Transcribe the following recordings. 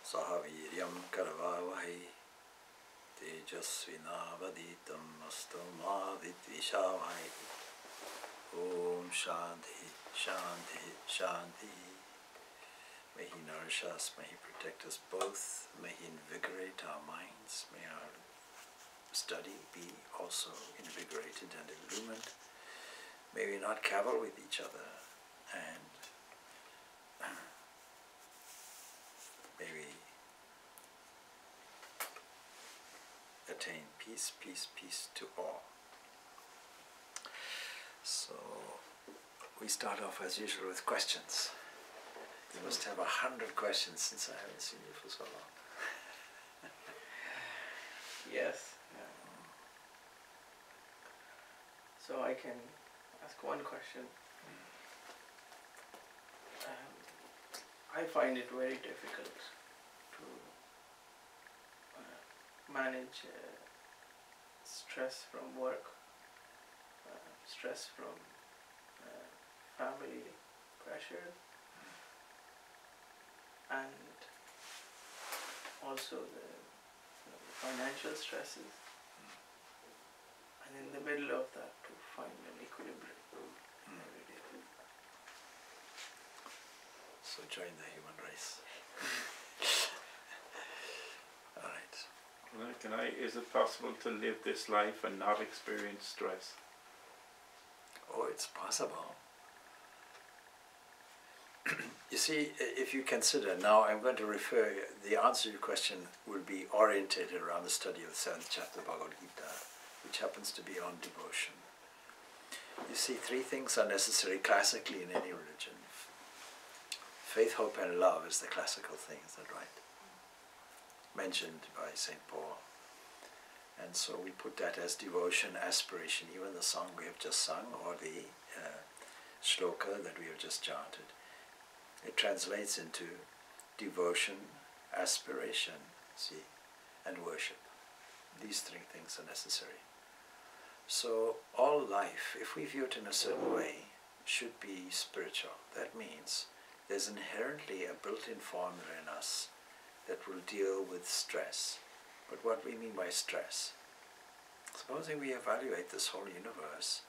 sahaviryam karavavahi tejasvinavaditam astu ma vidvishavai. Om Shanti, Shanti, Shanti. May He nourish us, may He protect us both, may He invigorate our minds, may our study be also invigorated and illumined. May we not cavil with each other, and may we attain peace, peace, peace to all. So we start off as usual with questions. You must have 100 questions since I haven't seen you for so long. Yes. So I can ask one question. I find it very difficult to manage stress from work, stress from family pressure, and also the financial stresses, and in the middle of that to find an equilibrium every day. So join the human race. All right. Is it possible to live this life and not experience stress? Oh, it's possible. You see, if you consider, now I'm going to refer, the answer to your question will be oriented around the study of the 7th chapter of Bhagavad Gita, which happens to be on devotion. You see, 3 things are necessary classically in any religion. Faith, hope and love is the classical thing, is that right? Mentioned by St. Paul. And so we put that as devotion, aspiration, even the song we have just sung, or the shloka that we have just chanted. It translates into devotion, aspiration, see, and worship. These 3 things are necessary. So all life, if we view it in a certain way, should be spiritual. That means there's inherently a built-in formula in us that will deal with stress. But what we mean by stress? Supposing we evaluate this whole universe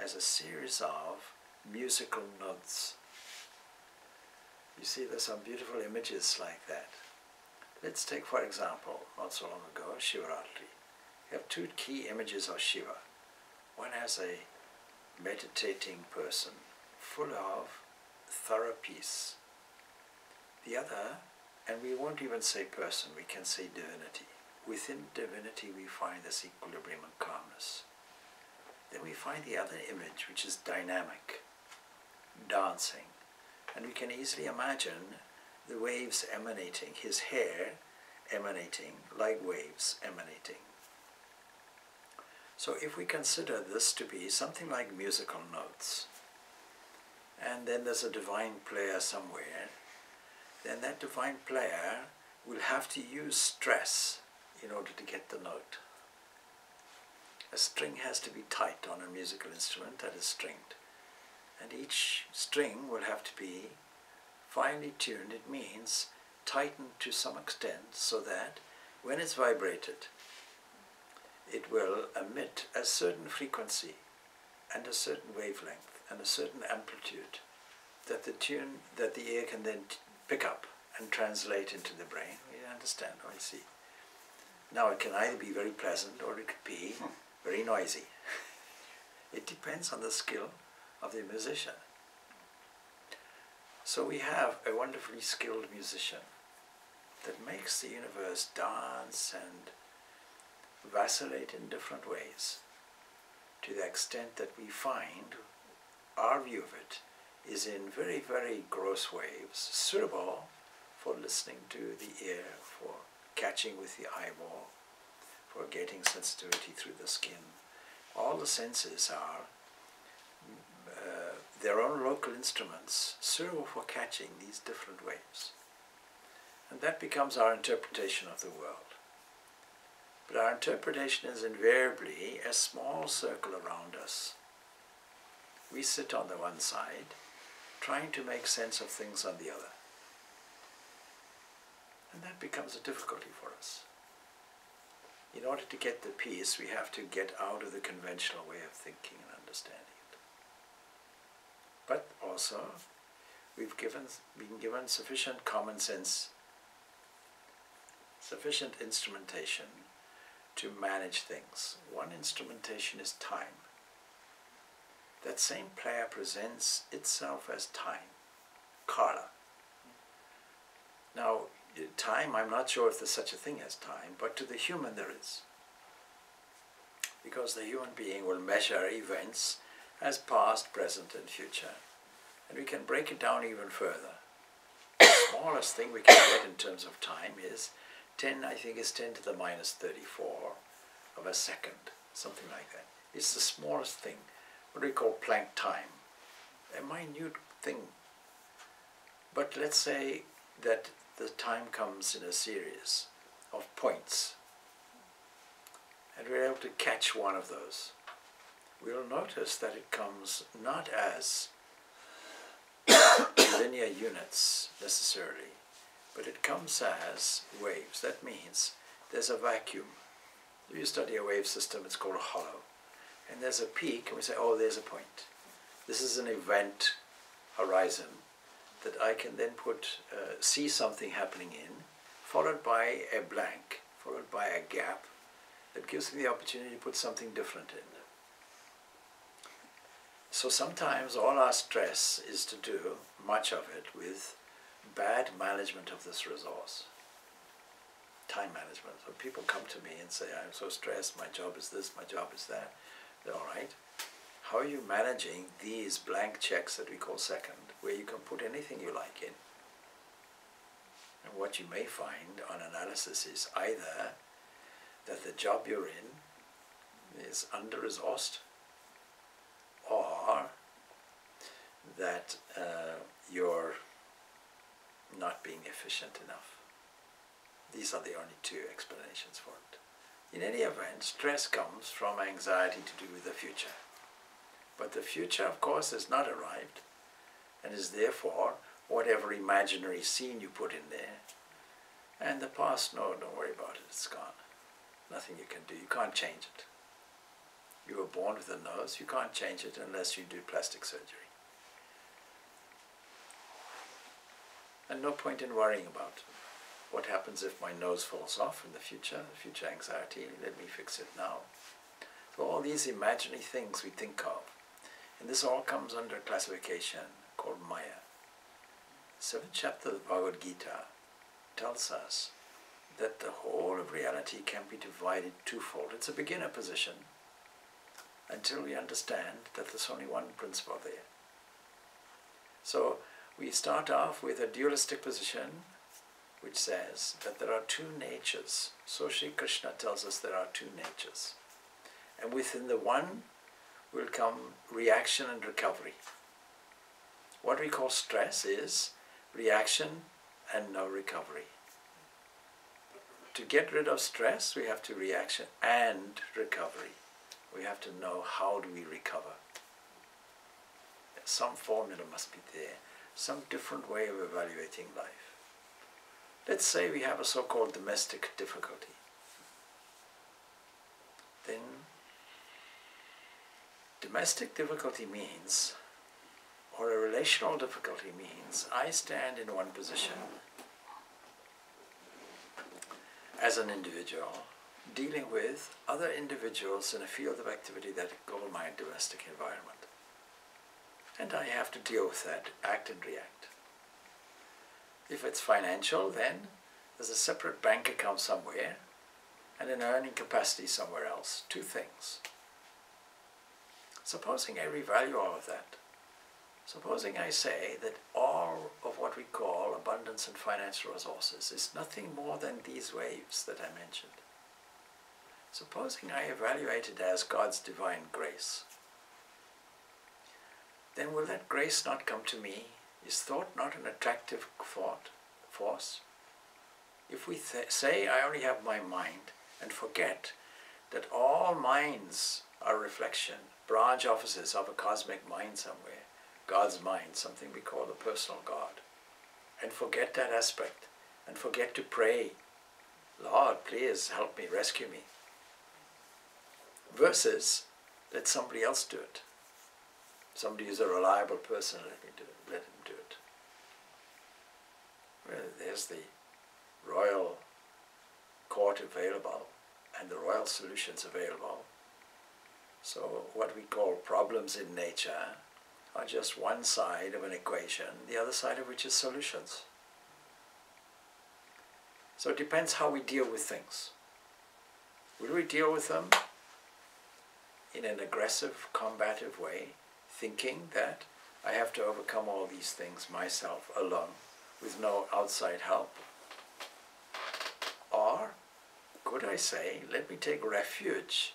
as a series of musical notes. You see, there's some beautiful images like that. Let's take, for example, not so long ago, Shivaratri. You have 2 key images of Shiva. One has a meditating person, full of thorough peace. The other, and we won't even say person, we can say divinity. Within divinity we find this equilibrium and calmness. Then we find the other image, which is dynamic, dancing. And we can easily imagine the waves emanating, his hair emanating like waves emanating. So if we consider this to be something like musical notes, and then there's a divine player somewhere, then that divine player will have to use stress in order to get the note. A string has to be tight on a musical instrument that is stringed. And each string will have to be finely tuned. It means tightened to some extent so that when it's vibrated, it will emit a certain frequency and a certain wavelength and a certain amplitude that the ear can then pick up and translate into the brain. You understand, I see. Now it can either be very pleasant or it could be very noisy. It depends on the skill of the musician. So we have a wonderfully skilled musician that makes the universe dance and vacillate in different ways, to the extent that we find our view of it is in very, very gross waves, suitable for listening to the ear, for catching with the eyeball, for getting sensitivity through the skin. All the senses are their own local instruments, suitable for catching these different waves. And that becomes our interpretation of the world. But our interpretation is invariably a small circle around us. We sit on the one side, trying to make sense of things on the other. And that becomes a difficulty for us. In order to get the peace, we have to get out of the conventional way of thinking and understanding it. But also, we've been given sufficient common sense, sufficient instrumentation to manage things. One instrumentation is time. That same player presents itself as time, kala. Now, time, I'm not sure if there's such a thing as time, but to the human there is. Because the human being will measure events as past, present and future. And we can break it down even further. The smallest thing we can get in terms of time is 10, I think is 10 to the minus 34 of a second, something like that. It's the smallest thing, what we call Planck time, a minute thing. But let's say that the time comes in a series of points, and we're able to catch one of those. We'll notice that it comes not as linear units necessarily, but it comes as waves. That means there's a vacuum. If you study a wave system, it's called a hollow. And there's a peak, and we say, oh, there's a point. This is an event horizon that I can then see something happening in, followed by a blank, followed by a gap that gives me the opportunity to put something different in. So sometimes all our stress is to do, much of it, with bad management of this resource. Time management. So people come to me and say, I'm so stressed, my job is this, my job is that. All right. How are you managing these blank checks that we call second, where you can put anything you like in? And what you may find on analysis is either that the job you're in is under-resourced, or that you're not being efficient enough. These are the only two explanations for it. In any event, stress comes from anxiety to do with the future. But the future, of course, has not arrived, and is therefore whatever imaginary scene you put in there. And the past, no, don't worry about it, it's gone. Nothing you can do, you can't change it. You were born with a nose, you can't change it unless you do plastic surgery. And no point in worrying about what happens if my nose falls off in the future anxiety, let me fix it now. So all these imaginary things we think of, and this all comes under a classification called Maya. 7th chapter of the Bhagavad Gita tells us that the whole of reality can be divided twofold. It's a beginner position until we understand that there's only one principle there. So we start off with a dualistic position which says that there are two natures. So Sri Krishna tells us there are two natures. And within the one will come reaction and recovery. What we call stress is reaction and no recovery. To get rid of stress, we have to reaction and recovery. We have to know how do we recover. Some formula must be there, some different way of evaluating life. Let's say we have a so-called domestic difficulty. Then domestic difficulty means, or a relational difficulty means, I stand in one position as an individual, dealing with other individuals in a field of activity that I call my domestic environment. And I have to deal with that, act and react. If it's financial, then there's a separate bank account somewhere and an earning capacity somewhere else. Two things. Supposing I revalue all of that, supposing I say that all of what we call abundance and financial resources is nothing more than these waves that I mentioned. Supposing I evaluate it as God's divine grace, then will that grace not come to me? Is thought not an attractive force? If we say I only have my mind and forget that all minds are reflection, branch offices of a cosmic mind somewhere, God's mind, something we call the personal God, and forget that aspect, and forget to pray, Lord, please help me, rescue me. Versus, let somebody else do it. Somebody who's a reliable person, let him do it. Well, there's the royal court available and the royal solutions available. So what we call problems in nature are just one side of an equation, the other side of which is solutions. So it depends how we deal with things. Will we deal with them in an aggressive, combative way, thinking that I have to overcome all these things myself, alone, with no outside help? Or could I say, let me take refuge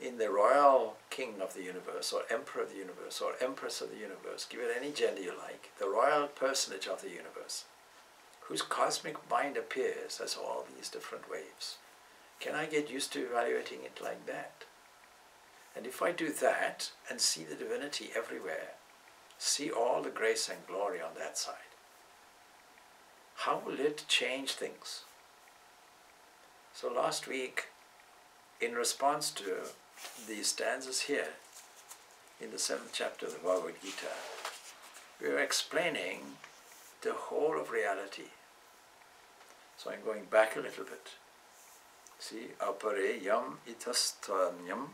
in the royal king of the universe, or emperor of the universe, or empress of the universe, give it any gender you like, the royal personage of the universe, whose cosmic mind appears as all these different waves. Can I get used to evaluating it like that? And if I do that and see the divinity everywhere, see all the grace and glory on that side, how will it change things? So last week, in response to these stanzas here, in the 7th chapter of the Bhagavad Gita, we were explaining the whole of reality. So I'm going back a little bit. See, apare yam itastanyam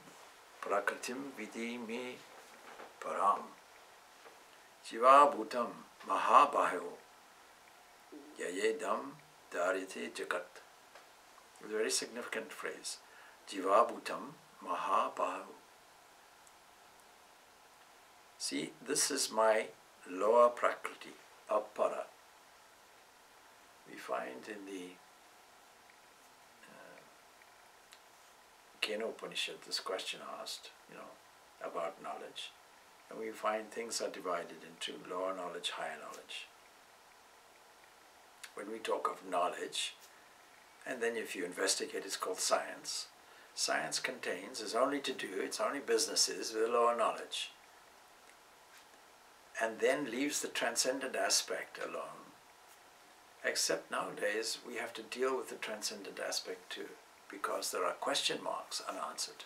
prakritim vidimi param jiva bhutam mahabahyo yayedam daryate jagat. It's a very significant phrase. Jiva bhutam mahabahyo. See, this is my lower prakriti, apara. We find in the Kena Upanishad this question asked, about knowledge. And we find things are divided into lower knowledge, higher knowledge. When we talk of knowledge, and then if you investigate, it's called science. Science contains, its only business is with lower knowledge. And then leaves the transcendent aspect alone. Except nowadays we have to deal with the transcendent aspect too, because there are question marks unanswered.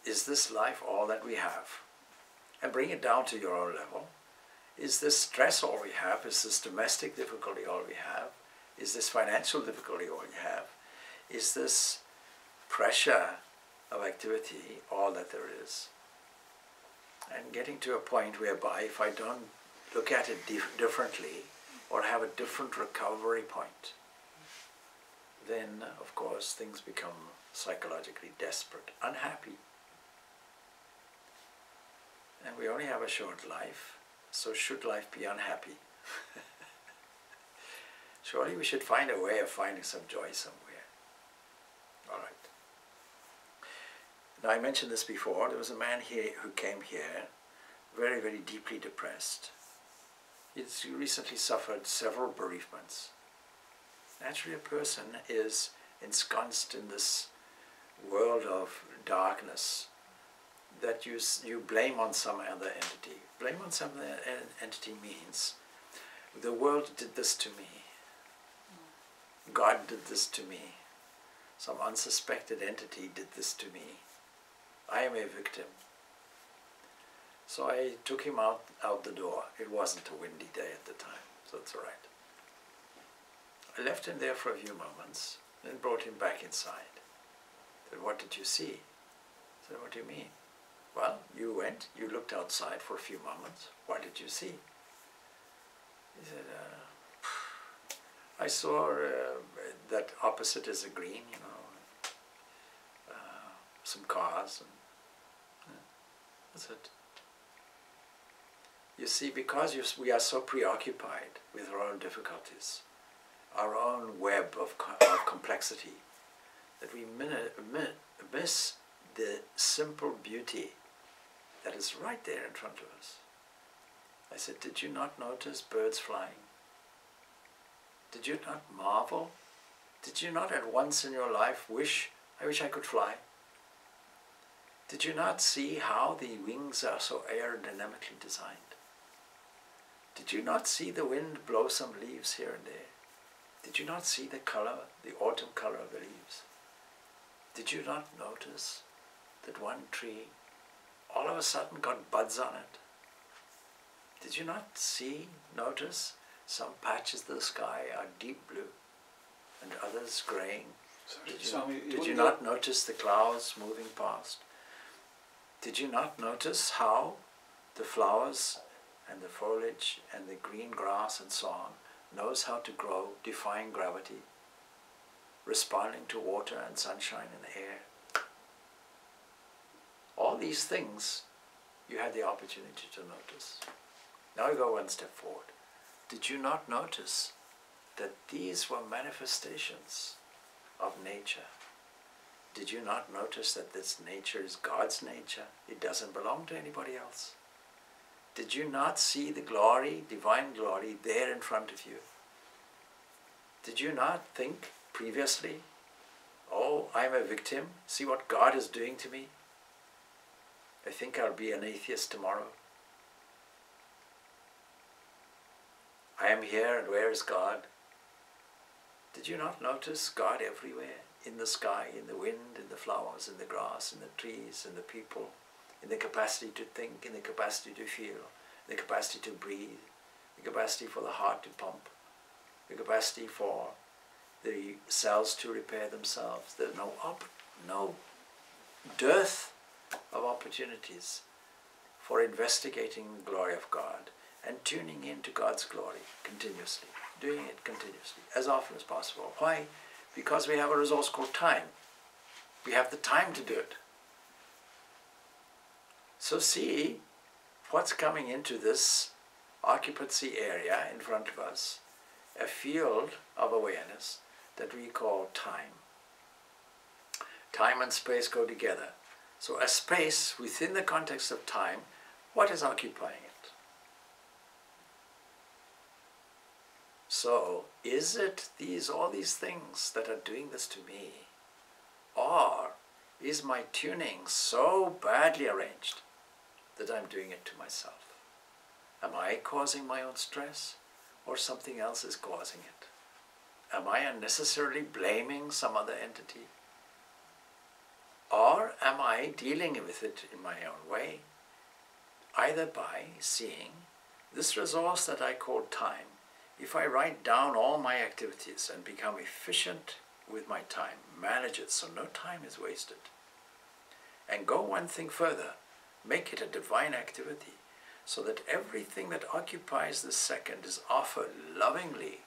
Is this life all that we have? And bring it down to your own level. Is this stress all we have? Is this domestic difficulty all we have? Is this financial difficulty all we have? Is this pressure of activity all that there is? And getting to a point whereby if I don't look at it differently or have a different recovery point, then of course things become psychologically desperate, unhappy. And we only have a short life, so should life be unhappy? Surely we should find a way of finding some joy somewhere. All right. Now I mentioned this before. There was a man here who came here very, very deeply depressed. He's recently suffered several bereavements. Naturally, a person is ensconced in this world of darkness that you blame on some other entity. Blame on some other entity means the world did this to me. God did this to me. Some unsuspected entity did this to me. I am a victim. So I took him out the door. It wasn't a windy day at the time, so it's all right. I left him there for a few moments, then brought him back inside. I said, what did you see? I said, what do you mean? Well, you went, you looked outside for a few moments. What did you see? He said, I saw that opposite is a green, some cars, and that's it. You see, because we are so preoccupied with our own difficulties, our own web of complexity, that we miss the simple beauty that is right there in front of us. I said, did you not notice birds flying? Did you not marvel? Did you not at once in your life wish, I wish I could fly? Did you not see how the wings are so aerodynamically designed? Did you not see the wind blow some leaves here and there? Did you not see the color, the autumn color of the leaves? Did you not notice that one tree all of a sudden got buds on it? Did you not notice some patches of the sky are deep blue and others graying? Did you not notice the clouds moving past? Did you not notice how the flowers and the foliage and the green grass and so on knows how to grow, defying gravity, responding to water and sunshine and air? All these things you had the opportunity to notice. Now you go one step forward. Did you not notice that these were manifestations of nature? Did you not notice that this nature is God's nature? It doesn't belong to anybody else. Did you not see the glory, divine glory, there in front of you? Did you not think previously, oh, I'm a victim, see what God is doing to me? I think I'll be an atheist tomorrow. I am here, and where is God? Did you not notice God everywhere? In the sky, in the wind, in the flowers, in the grass, in the trees, in the people, in the capacity to think, in the capacity to feel, the capacity to breathe, the capacity for the heart to pump, the capacity for the cells to repair themselves. There's no dearth of opportunities for investigating the glory of God and tuning into God's glory continuously, doing it continuously, as often as possible. Why? Because we have a resource called time. We have the time to do it. So see what's coming into this occupancy area in front of us, a field of awareness that we call time. Time and space go together. So a space within the context of time, what is occupying it? So, is it all these things that are doing this to me? Or is my tuning so badly arranged that I'm doing it to myself? Am I causing my own stress, or something else is causing it? Am I unnecessarily blaming some other entity? Or am I dealing with it in my own way, either by seeing this resource that I call time? If I write down all my activities and become efficient with my time, manage it so no time is wasted, and go one thing further, make it a divine activity, so that everything that occupies this second is offered lovingly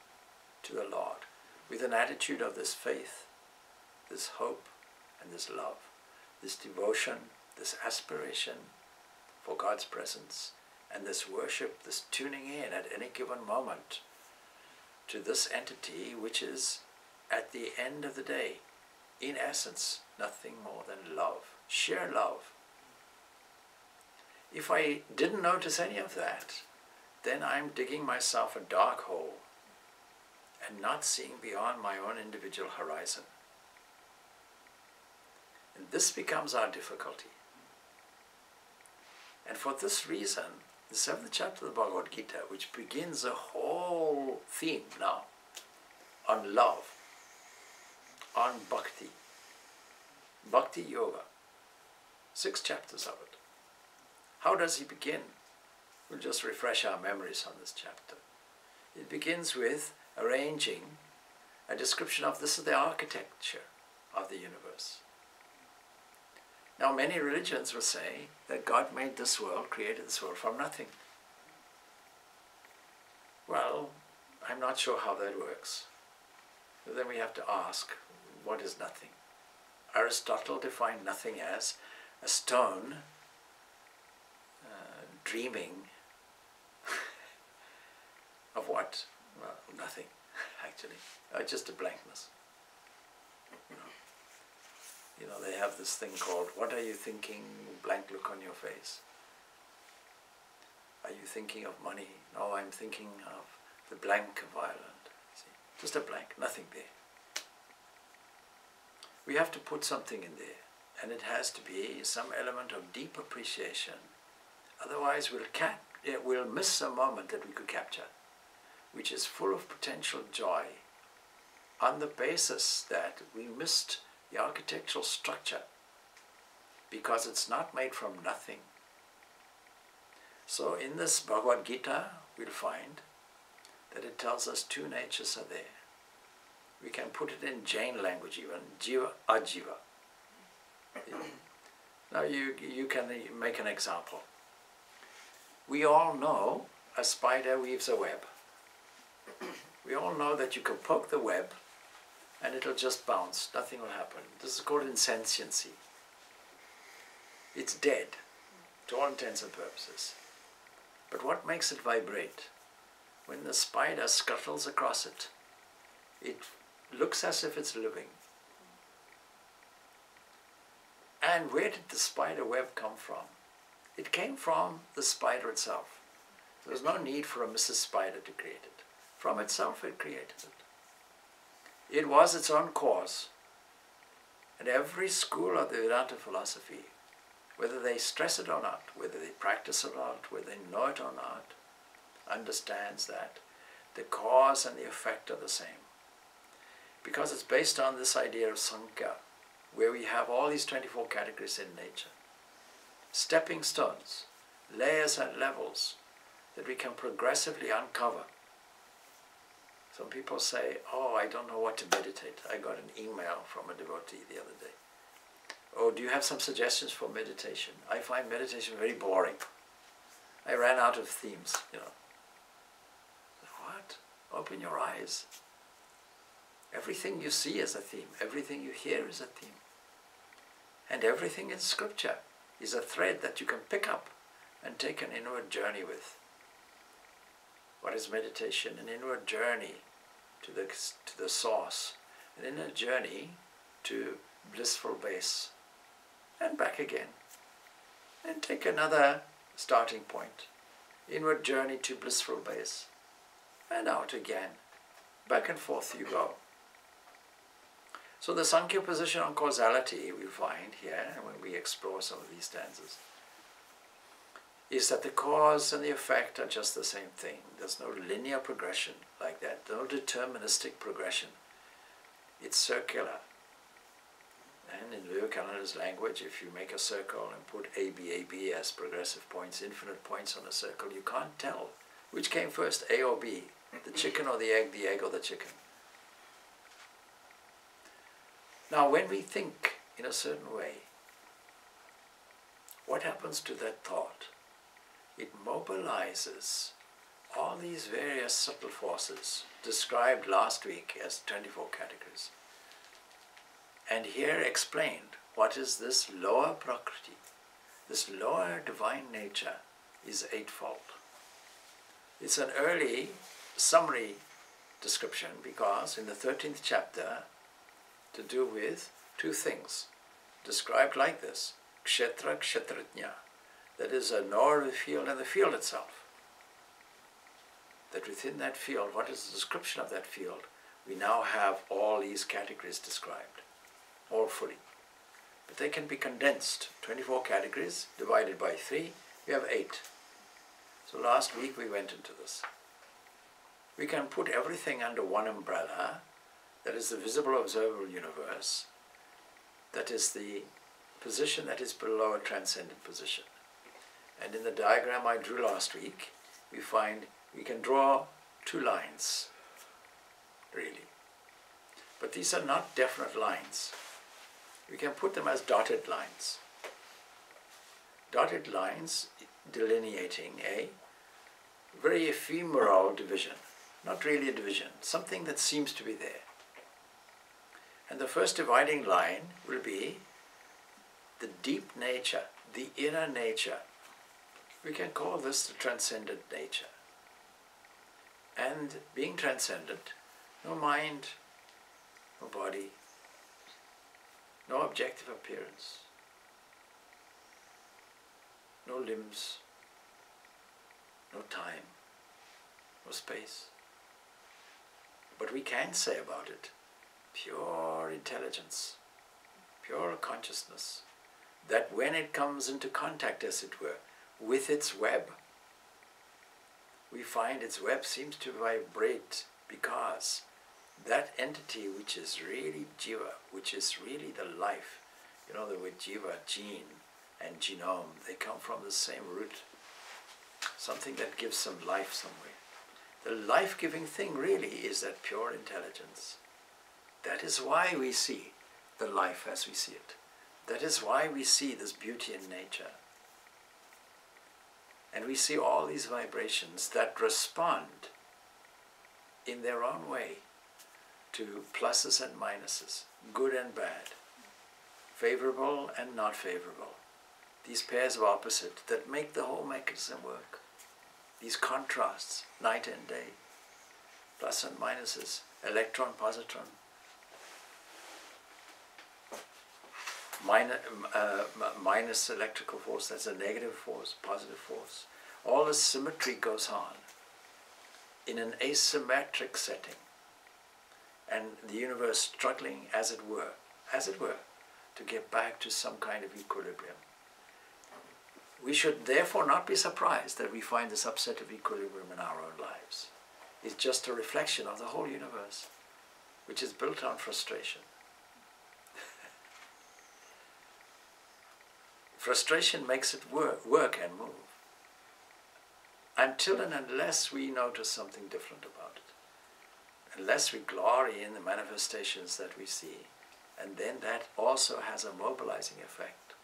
to the Lord, with an attitude of this faith, this hope, and this love, this devotion, this aspiration for God's presence, and this worship, this tuning in at any given moment to this entity which is, at the end of the day, in essence, nothing more than love, sheer love. If I didn't notice any of that, then I'm digging myself a dark hole and not seeing beyond my own individual horizon. And this becomes our difficulty. And for this reason, the 7th chapter of the Bhagavad Gita, which begins a whole theme now on love, on bhakti, bhakti yoga, 6 chapters of it. How does he begin? We'll just refresh our memories on this chapter. It begins with arranging a description of this is the architecture of the universe. Now, many religions will say that God made this world, created this world from nothing. Well, I'm not sure how that works. But then we have to ask, what is nothing? Aristotle defined nothing as a stone dreaming of what? Well, nothing, actually. Just a blankness. You know, they have this thing called, what are you thinking? Blank look on your face. Are you thinking of money? No, I'm thinking of the blank of Ireland. See? Just a blank, nothing there. We have to put something in there, and it has to be some element of deep appreciation. Otherwise, we'll we'll miss a moment that we could capture, which is full of potential joy, on the basis that we missed the architectural structure because it's not made from nothing. So in this Bhagavad Gita, we'll find that it tells us two natures are there. We can put it in Jain language even, Jiva, Ajiva. Now you can make an example. We all know a spider weaves a web. We all know that you can poke the web and it'll just bounce, nothing will happen. This is called insentiency. It's dead, to all intents and purposes. But what makes it vibrate? When the spider scuttles across it, it looks as if it's living. And where did the spider web come from? It came from the spider itself. There was no need for a Mrs. Spider to create it. From itself it created it. It was its own cause. And every school of the Vedanta philosophy, whether they stress it or not, whether they practice it or not, whether they know it or not, understands that the cause and the effect are the same. Because it's based on this idea of Sankhya, where we have all these 24 categories in nature. Stepping stones, layers and levels that we can progressively uncover. Some people say, oh, I don't know what to meditate. I got an email from a devotee the other day. Oh, do you have some suggestions for meditation? I find meditation very boring. I ran out of themes, What? Open your eyes. Everything you see is a theme. Everything you hear is a theme. And everything in Scripture is a thread that you can pick up and take an inward journey with. What is meditation? An inward journey to the source, an inner journey to blissful base, and back again. And take another starting point. Inward journey to blissful base, and out again. Back and forth you go. So the Sankhya position on causality we find here, when we explore some of these stanzas, is that the cause and the effect are just the same thing. There's no linear progression like that, no deterministic progression. It's circular. And in Vivekananda's language, if you make a circle and put A, B as progressive points, infinite points on a circle, you can't tell which came first, A or B, the chicken or the egg or the chicken. Now, when we think in a certain way, what happens to that thought? It mobilizes all these various subtle forces described last week as 24 categories. And here explained what is this lower prakriti, this lower divine nature is eightfold. It's an early summary description because in the 13th chapter, to do with two things, described like this, kshetra, kshetratnya, that is a knower of the field and the field itself. That within that field, what is the description of that field? We now have all these categories described, all fully. But they can be condensed, 24 categories divided by 3, we have 8. So last week we went into this. We can put everything under one umbrella, that is the visible observable universe, that is the position that is below a transcendent position. And in the diagram I drew last week, we find we can draw two lines, really. But these are not definite lines. We can put them as dotted lines. Dotted lines delineating a very ephemeral division, not really a division, something that seems to be there. And the first dividing line will be the deep nature, the inner nature. We can call this the transcendent nature. And being transcendent, no mind, no body, no objective appearance, no limbs, no time, no space. But we can say about it, pure intelligence, pure consciousness, that when it comes into contact, as it were, with its web, we find its web seems to vibrate because that entity which is really jiva, which is really the life, you know, the word jiva, gene, and genome, they come from the same root, something that gives some life somewhere. The life-giving thing really is that pure intelligence. That is why we see the life as we see it. That is why we see this beauty in nature. And we see all these vibrations that respond in their own way to pluses and minuses, good and bad, favorable and not favorable. These pairs of opposites that make the whole mechanism work. These contrasts, night and day, plus and minuses, electron, positron, minus electrical force, that's a negative force, positive force. All the symmetry goes on in an asymmetric setting, and the universe struggling, as it were, to get back to some kind of equilibrium. We should therefore not be surprised that we find this upset of equilibrium in our own lives. It's just a reflection of the whole universe, which is built on frustration. Frustration makes it work and move, until and unless we notice something different about it, unless we glory in the manifestations that we see, and then that also has a mobilizing effect.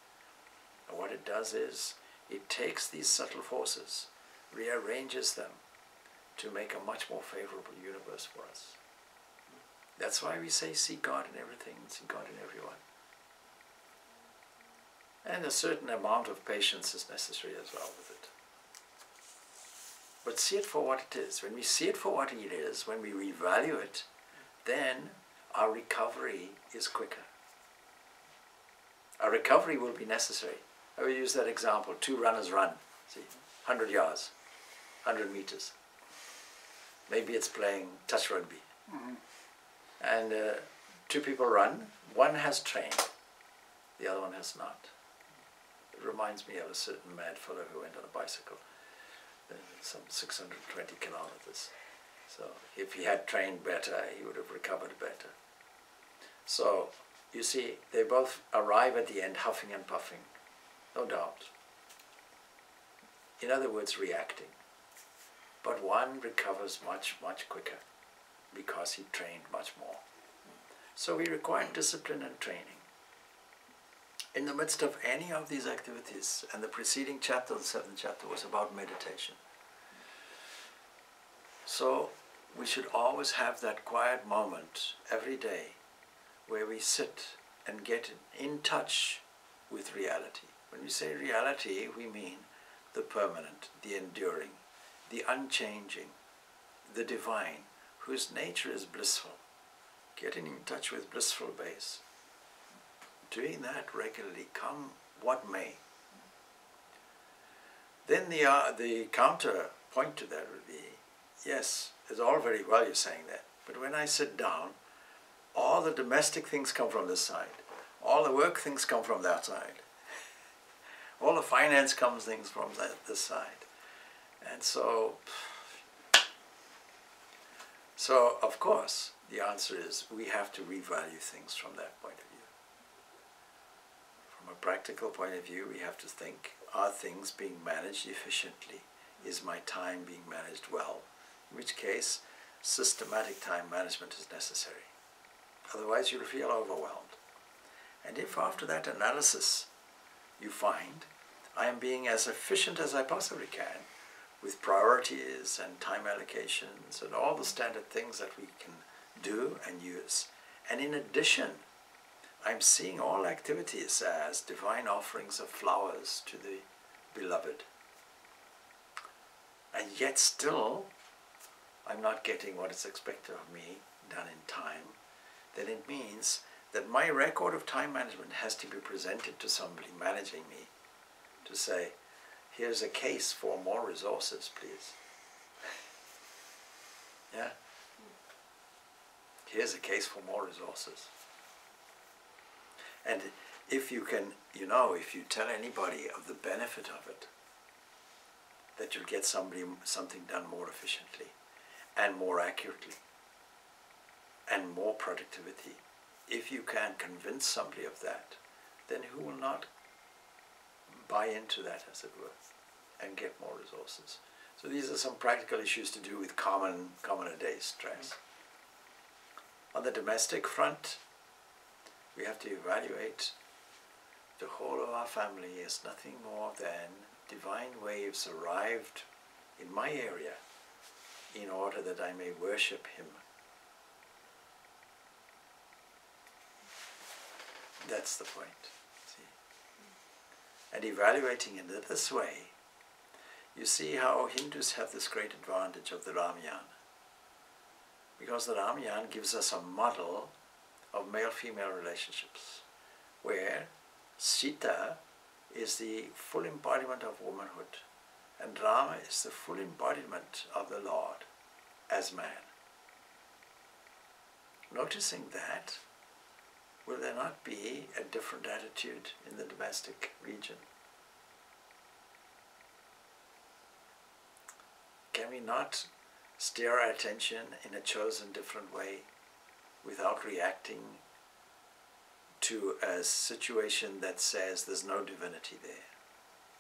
And what it does is, it takes these subtle forces, rearranges them to make a much more favorable universe for us. That's why we say, see God in everything, see God in everyone. And a certain amount of patience is necessary as well with it. But see it for what it is. When we see it for what it is, when we revalue it, then our recovery is quicker. Our recovery will be necessary. I will use that example. 2 runners run, see, 100 yards, 100 meters. Maybe it's playing touch rugby. Mm-hmm. And 2 people run. One has trained, the other one has not. It reminds me of a certain mad fellow who went on a bicycle, some 620 kilometers. So if he had trained better, he would have recovered better. So, you see, they both arrive at the end huffing and puffing, no doubt. In other words, reacting. But one recovers much, much quicker because he trained much more. So we require discipline and training. In the midst of any of these activities, and the preceding chapter, the 7th chapter, was about meditation. So we should always have that quiet moment every day where we sit and get in touch with reality. When we say reality, we mean the permanent, the enduring, the unchanging, the divine, whose nature is blissful. Getting in touch with blissful base. Doing that regularly, come what may. Then the counterpoint to that would be, yes, it's all very well you're saying that, but when I sit down, all the domestic things come from this side, all the work things come from that side, all the finance things from this side. And so of course, the answer is we have to revalue things from that point of view. From a practical point of view, we have to think, are things being managed efficiently? Is my time being managed well? In which case, systematic time management is necessary. Otherwise, you'll feel overwhelmed. And if after that analysis you find, I am being as efficient as I possibly can, with priorities and time allocations and all the standard things that we can do and use. And in addition, I'm seeing all activities as divine offerings of flowers to the beloved. And yet still, I'm not getting what is expected of me done in time. Then it means that my record of time management has to be presented to somebody managing me to say, here's a case for more resources, please. Yeah? Here's a case for more resources. And if you can, if you tell anybody of the benefit of it, that you'll get something done more efficiently and more accurately and more productivity. If you can convince somebody of that, then who will not buy into that, as it were, and get more resources? So these are some practical issues to do with commoner day stress. On the domestic front, we have to evaluate the whole of our family as nothing more than divine waves arrived in my area in order that I may worship Him. That's the point. See? And evaluating it this way, you see how Hindus have this great advantage of the Ramayana. Because the Ramayana gives us a model of male-female relationships, where Sita is the full embodiment of womanhood, and Rama is the full embodiment of the Lord as man. Noticing that, will there not be a different attitude in the domestic region? Can we not steer our attention in a chosen different way without reacting to a situation that says there's no divinity there?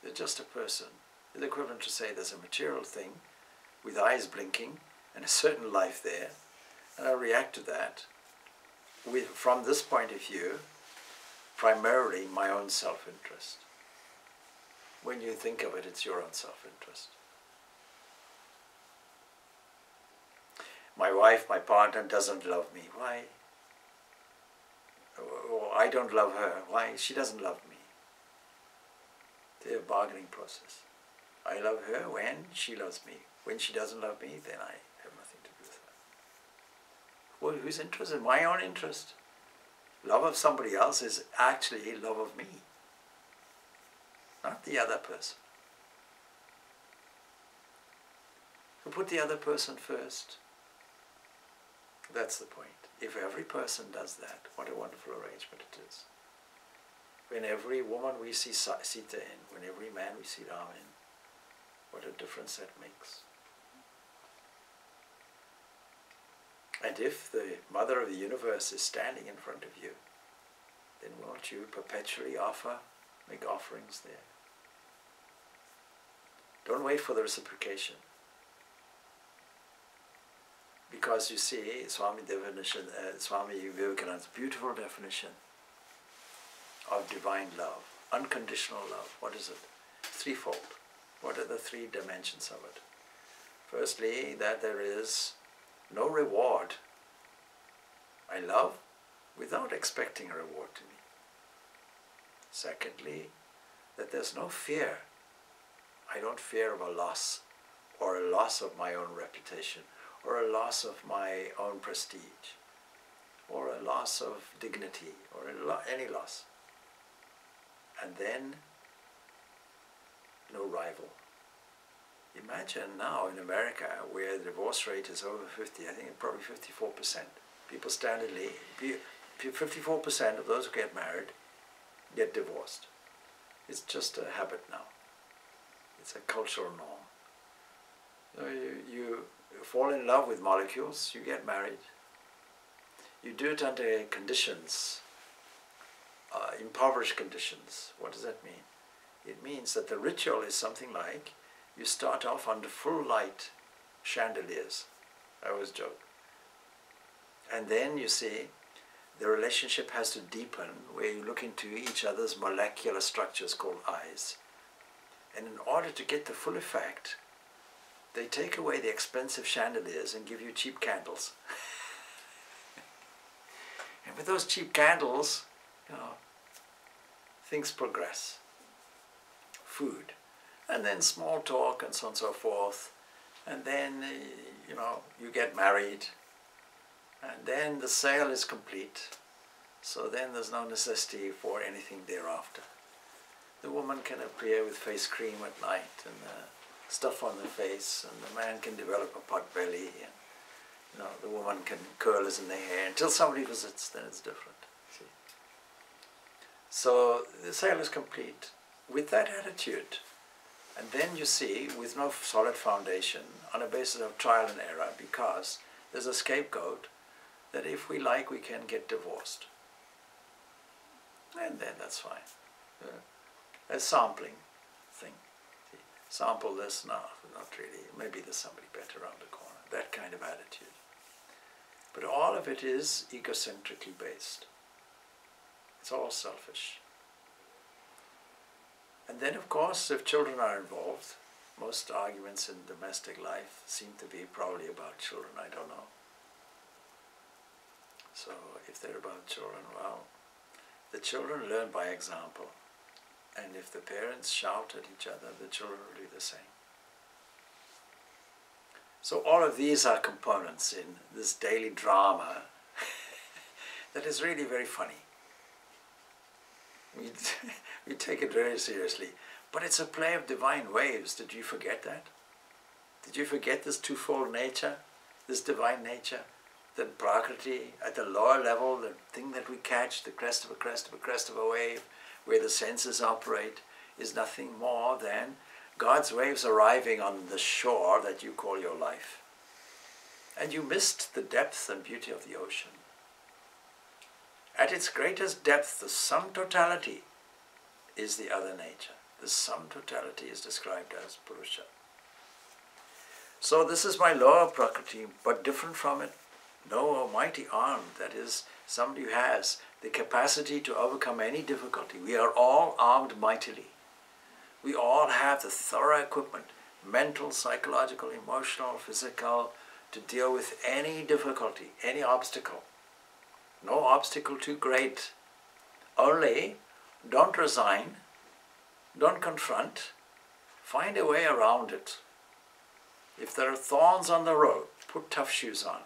They're just a person. It's equivalent to say there's a material thing with eyes blinking and a certain life there, and I react to that with, from this point of view, primarily my own self-interest. When you think of it, it's your own self-interest. My wife, my partner, doesn't love me. Why? Or I don't love her. Why? She doesn't love me. They're a bargaining process. I love her when she loves me. When she doesn't love me, then I have nothing to do with her. Well, whose interest? In my own interest. Love of somebody else is actually love of me, not the other person. So put the other person first. That's the point. If every person does that, what a wonderful arrangement it is. When every woman we see Sita in, when every man we see Rama in, what a difference that makes. And if the Mother of the Universe is standing in front of you, then won't you perpetually make offerings there? Don't wait for the reciprocation. Because you see, Swami Vivekananda's beautiful definition of divine love, unconditional love. What is it? Threefold. What are the three dimensions of it? Firstly, that there is no reward. I love without expecting a reward to me. Secondly, that there's no fear. I don't fear of a loss, or a loss of my own reputation, or a loss of my own prestige, or a loss of dignity, or any loss. And then, no rival. Imagine now in America, where the divorce rate is over 50, I think probably 54%. People standardly, 54% of those who get married get divorced. It's just a habit now. It's a cultural norm. You fall in love with molecules, you get married. You do it under conditions, impoverished conditions. What does that mean? It means that the ritual is something like, you start off under full light chandeliers. I always joke. And then you see, the relationship has to deepen, where you look into each other's molecular structures called eyes. And in order to get the full effect, they take away the expensive chandeliers and give you cheap candles. And with those cheap candles, things progress. Food. And then small talk and so on and so forth. And then, you get married. And then the sale is complete. So then there's no necessity for anything thereafter. The woman can appear with face cream at night and stuff on the face, and the man can develop a pot belly, and the woman can curl his in the hair until somebody visits. Then it's different. See? So the sale is complete. With that attitude, And then you see, with no solid foundation, on a basis of trial and error, because there's a scapegoat, that if we like, we can get divorced. And then that's fine. A sampling thing. See, sample this, no, not really. Maybe there's somebody better around the corner. That kind of attitude. But all of it is egocentrically based. It's all selfish. And then, of course, if children are involved, most arguments in domestic life seem to be probably about children, I don't know. So if they're about children, well, the children learn by example. And if the parents shout at each other, the children will do the same. So all of these are components in this daily drama that is really very funny. We take it very seriously. But it's a play of divine waves. Did you forget that? Did you forget this twofold nature, this divine nature? The Prakriti at the lower level, the thing that we catch, the crest of a crest of a crest of a wave, where the senses operate, is nothing more than God's waves arriving on the shore that you call your life. And you missed the depth and beauty of the ocean. At its greatest depth, the sum totality is the other nature. The sum totality is described as Purusha. So this is my lower Prakriti, but different from it. No almighty arm, that is, somebody who has the capacity to overcome any difficulty. We are all armed mightily. We all have the thorough equipment, mental, psychological, emotional, physical, to deal with any difficulty, any obstacle. No obstacle too great. Only don't resign, don't confront, find a way around it. If there are thorns on the road, put tough shoes on.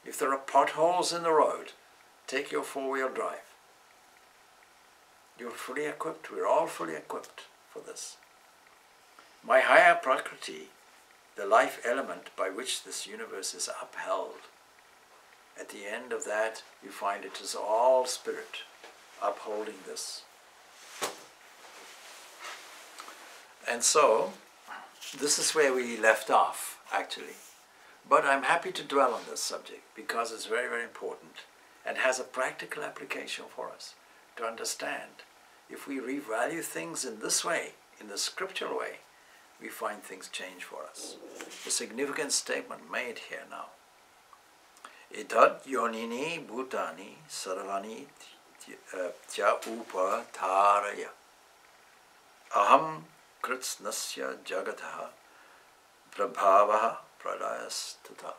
If there are potholes in the road, take your four-wheel drive. You're fully equipped. We're all fully equipped for this. My higher Prakriti, the life element by which this universe is upheld, at the end of that you find it is all spirit upholding this. And so, this is where we left off, actually. But I'm happy to dwell on this subject because it's very, very important and has a practical application for us to understand. If we revalue things in this way, in the scriptural way, we find things change for us. A significant statement made here now. Etad yonini bhutani sarvani tya upataraya aham kritsnasya jagataha prabhavaha pralayastata.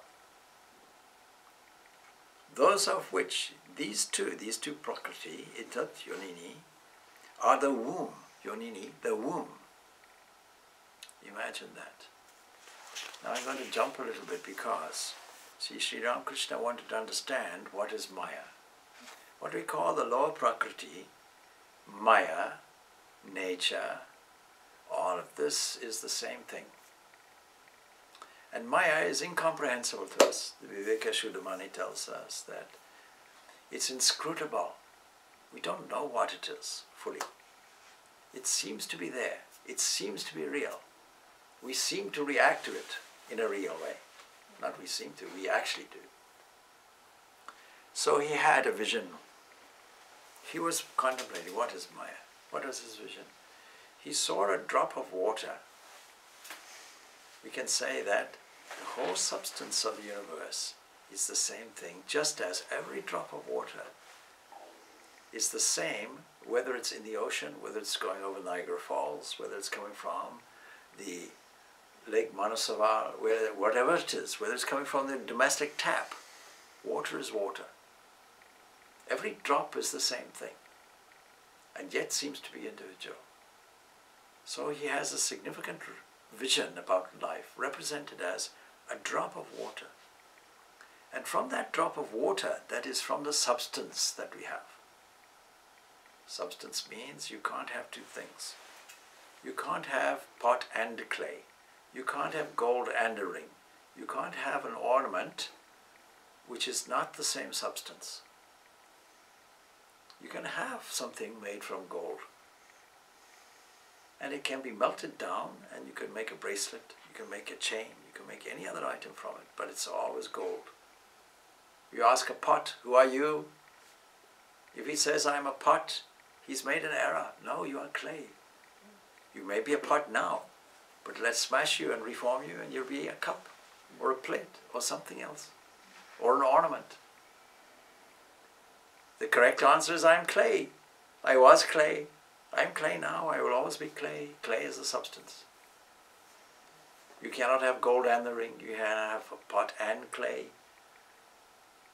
Those of which these two Prakriti, Etad yonini, are the womb. Yonini, the womb. Imagine that. Now I'm going to jump a little bit because, see, Sri Ramakrishna wanted to understand what is Maya. What we call the lower Prakriti, Maya, nature, all of this is the same thing. And Maya is incomprehensible to us. The Viveka Shuddhamani tells us that it's inscrutable. We don't know what it is fully. It seems to be there. It seems to be real. We seem to react to it in a real way. Not we seem to, we actually do. So he had a vision. He was contemplating, what is Maya? What was his vision? He saw a drop of water. We can say that the whole substance of the universe is the same thing, just as every drop of water is the same, whether it's in the ocean, whether it's going over Niagara Falls, whether it's coming from the Lake Manasavar, whatever it is, whether it's coming from the domestic tap. Water is water. Every drop is the same thing, and yet seems to be individual. So he has a significant vision about life, represented as a drop of water. And from that drop of water, that is from the substance that we have. Substance means you can't have two things. You can't have pot and clay. You can't have gold and a ring. You can't have an ornament which is not the same substance. You can have something made from gold And it can be melted down, and you can make a bracelet, you can make a chain, you can make any other item from it, but it's always gold. You ask a pot, who are you? If he says, I'm a pot, he's made an error. No, you are clay. You may be a pot now, but let's smash you and reform you, and you'll be a cup, or a plate, or something else, or an ornament. The correct answer is, I'm clay. I was clay. I'm clay now. I will always be clay. Clay is a substance. You cannot have gold and the ring. You cannot have a pot and clay.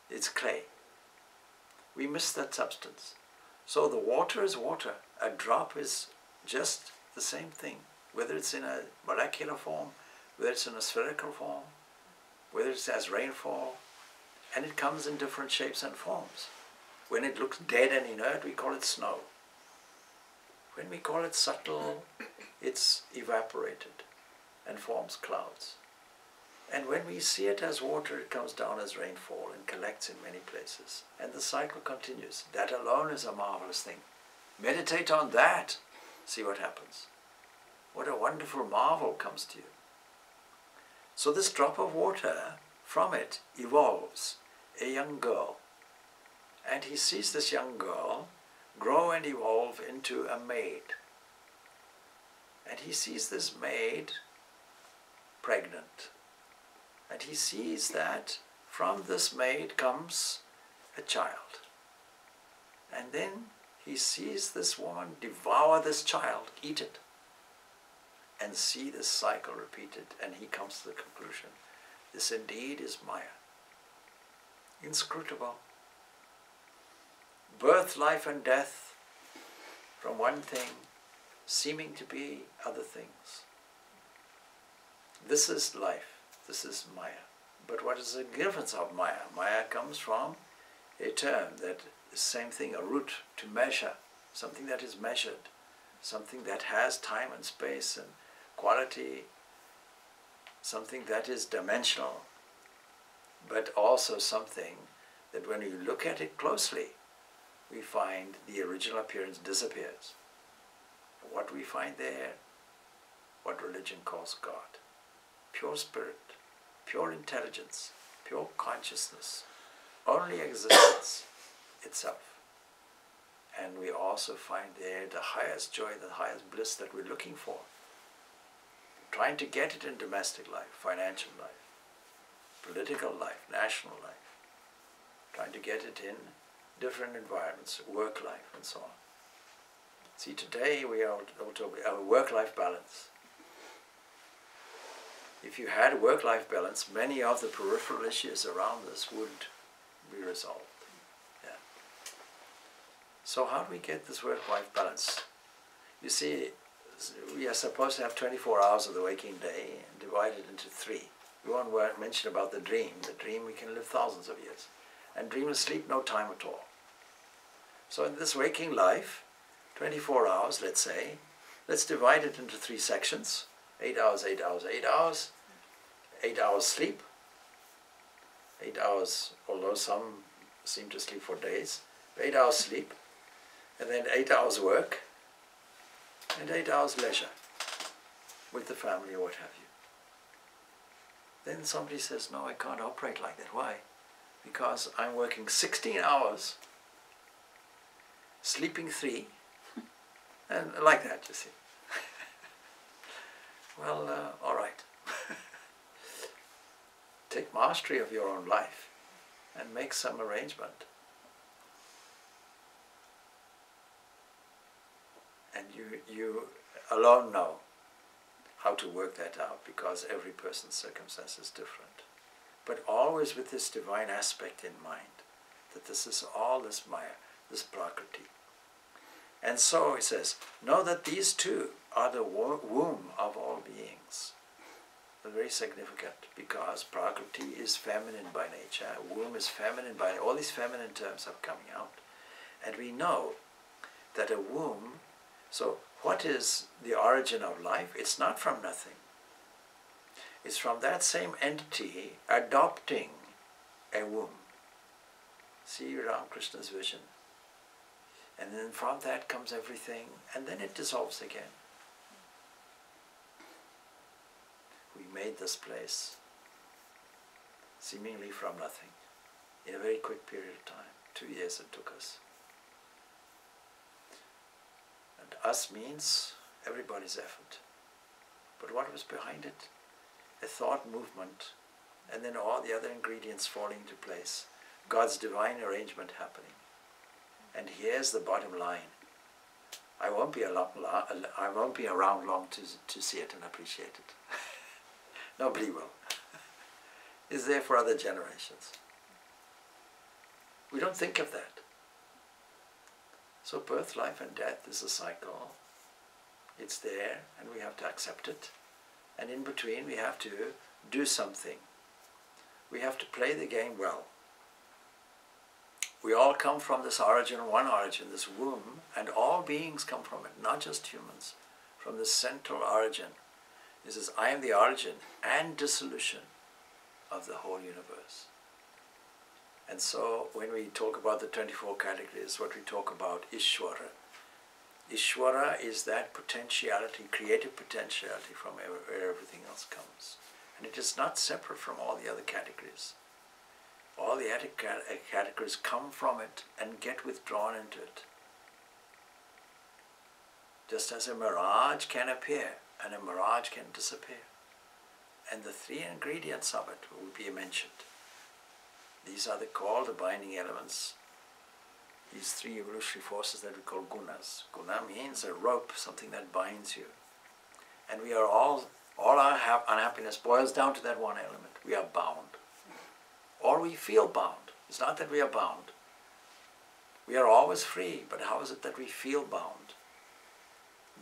It's clay. We miss that substance. So the water is water. A drop is just the same thing, whether it's in a molecular form, whether it's in a spherical form, whether it's as rainfall, and it comes in different shapes and forms. When it looks dead and inert, we call it snow. When we call it subtle, it's evaporated and forms clouds. And when we see it as water, it comes down as rainfall and collects in many places. And the cycle continues. That alone is a marvelous thing. Meditate on that. See what happens. What a wonderful marvel comes to you. So this drop of water, from it evolves a young girl. And he sees this young girl grow and evolve into a maid. And he sees this maid pregnant. And he sees that from this maid comes a child. And then he sees this woman devour this child, eat it, and see this cycle repeated. And he comes to the conclusion, this indeed is Maya. Inscrutable. Birth, life and death from one thing, seeming to be other things. This is life. This is Maya. But what is the significance of Maya? Maya comes from a term that is the same thing, a root, to measure, something that is measured, something that has time and space and quality, something that is dimensional, but also something that when you look at it closely, we find the original appearance disappears. What we find there, what religion calls God. Pure spirit, pure intelligence, pure consciousness, only existence itself. And we also find there the highest joy, the highest bliss that we're looking for. Trying to get it in domestic life, financial life, political life, national life. Trying to get it in different environments, work life and so on. See, today we are talking about work-life balance. If you had work-life balance, many of the peripheral issues around us would be resolved. Yeah. So how do we get this work-life balance? You see, we are supposed to have 24 hours of the waking day and divide it into 3. We won't mention about the dream. The dream, we can live thousands of years. And dreamless sleep, no time at all. So in this waking life, 24 hours, let's say, let's divide it into 3 sections. 8 hours, 8 hours, 8 hours. 8 hours sleep. 8 hours, although some seem to sleep for days. 8 hours sleep. And then 8 hours work. And 8 hours leisure with the family or what have you. Then somebody says, no, I can't operate like that. Why? Because I'm working 16 hours, sleeping 3, and like that, you see. Well, all right. Take mastery of your own life and make some arrangement. And you alone know how to work that out, because every person's circumstance is different. But always with this divine aspect in mind, that this is all this Maya, this Prakriti. And so he says, know that these two are the womb of all beings. They're very significant, because Prakriti is feminine by nature, womb is feminine by nature. All these feminine terms are coming out. And we know that a womb, so what is the origin of life? It's not from nothing. It's from that same entity adopting a womb. See Ramakrishna's vision. And then from that comes everything, and then it dissolves again. made this place seemingly from nothing in a very quick period of time. 2 years it took us. And us means everybody's effort. But what was behind it? A thought movement, and then all the other ingredients falling into place. God's divine arrangement happening. And here's the bottom line. I won't be around long to see it and appreciate it. Nobody will. It's there for other generations. We don't think of that. So birth, life and death is a cycle. It's there and we have to accept it. And in between we have to do something. We have to play the game well. We all come from this origin, one origin, this womb, and all beings come from it, not just humans. From this central origin. It says, I am the origin and dissolution of the whole universe. And so when we talk about the 24 categories, what we talk about is Ishvara. Ishvara is that potentiality, creative potentiality from where everything else comes. And it is not separate from all the other categories. All the other categories come from it and get withdrawn into it. Just as a mirage can appear and a mirage can disappear. And the 3 ingredients of it will be mentioned. These are called the binding elements. These 3 evolutionary forces that we call gunas. Guna means a rope, something that binds you. And we are all our unhappiness boils down to that one element. We are bound. Or we feel bound. It's not that we are bound. We are always free, but how is it that we feel bound?